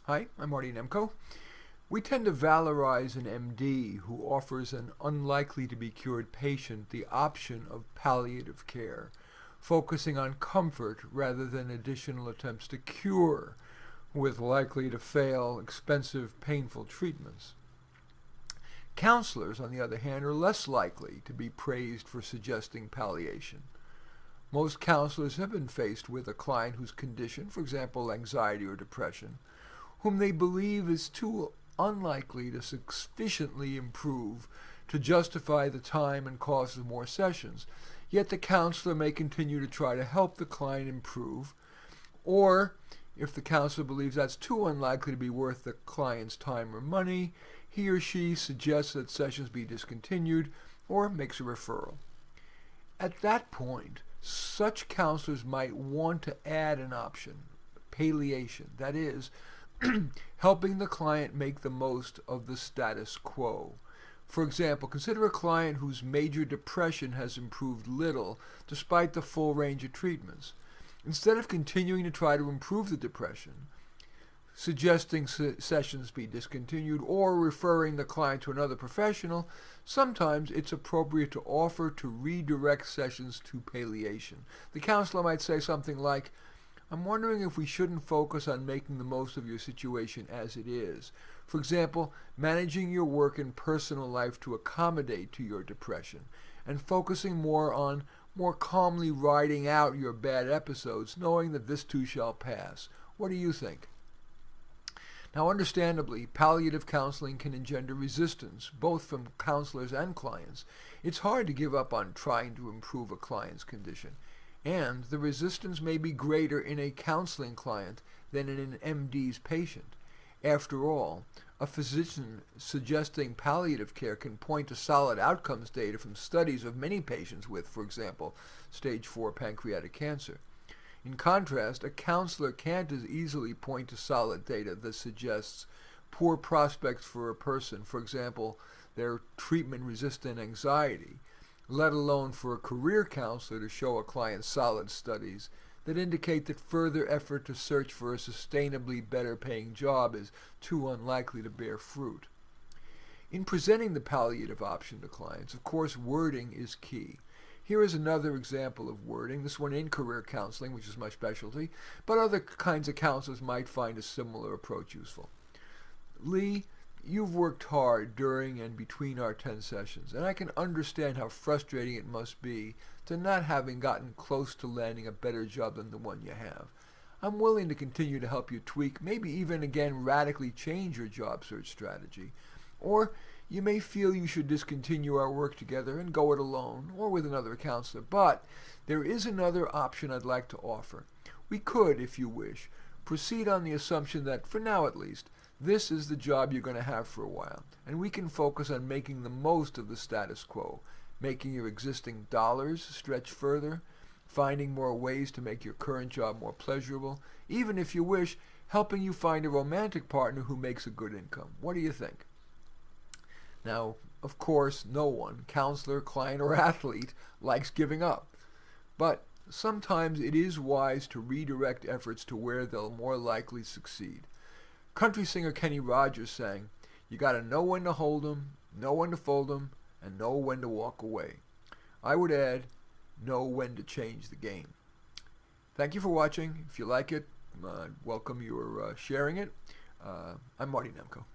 Hi, I'm Marty Nemko. We tend to valorize an MD who offers an unlikely to be cured patient the option of palliative care, focusing on comfort rather than additional attempts to cure with likely to fail, expensive, painful treatments. Counselors, on the other hand, are less likely to be praised for suggesting palliation. Most counselors have been faced with a client whose condition, for example, anxiety or depression, whom they believe is too unlikely to sufficiently improve to justify the time and cost of more sessions. Yet the counselor may continue to try to help the client improve, or if the counselor believes that's too unlikely to be worth the client's time or money, he or she suggests that sessions be discontinued or makes a referral. At that point, such counselors might want to add an option, palliation, that is, helping the client make the most of the status quo. For example, consider a client whose major depression has improved little despite the full range of treatments. Instead of continuing to try to improve the depression, suggesting sessions be discontinued, or referring the client to another professional, sometimes it's appropriate to offer to redirect sessions to palliation. The counselor might say something like, "I'm wondering if we shouldn't focus on making the most of your situation as it is. For example, managing your work and personal life to accommodate to your depression, and focusing more calmly riding out your bad episodes, knowing that this too shall pass. What do you think?" Now, understandably, palliative counseling can engender resistance, both from counselors and clients. It's hard to give up on trying to improve a client's condition, and the resistance may be greater in a counseling client than in an MD's patient. After all, a physician suggesting palliative care can point to solid outcomes data from studies of many patients with, for example, stage 4 pancreatic cancer. In contrast, a counselor can't as easily point to solid data that suggests poor prospects for a person, for example, their treatment-resistant anxiety, let alone for a career counselor to show a client solid studies that indicate that further effort to search for a sustainably better-paying job is too unlikely to bear fruit. In presenting the palliative option to clients, of course, wording is key. Here is another example of wording, this one in career counseling, which is my specialty, but other kinds of counselors might find a similar approach useful. "Lee, you've worked hard during and between our 10 sessions, and I can understand how frustrating it must be to not having gotten close to landing a better job than the one you have. I'm willing to continue to help you tweak, maybe even again radically change your job search strategy. Or you may feel you should discontinue our work together and go it alone or with another counselor. But there is another option I'd like to offer. We could, if you wish, proceed on the assumption that, for now at least, this is the job you're going to have for a while, and we can focus on making the most of the status quo, making your existing dollars stretch further, finding more ways to make your current job more pleasurable, even if you wish, helping you find a romantic partner who makes a good income. What do you think?" Now, of course, no one, counselor, client, or athlete, likes giving up. But sometimes it is wise to redirect efforts to where they'll more likely succeed. Country singer Kenny Rogers sang, "You gotta know when to hold 'em, know when to fold 'em, and know when to walk away." I would add, know when to change the game. Thank you for watching. If you like it, welcome your sharing it. I'm Marty Nemko.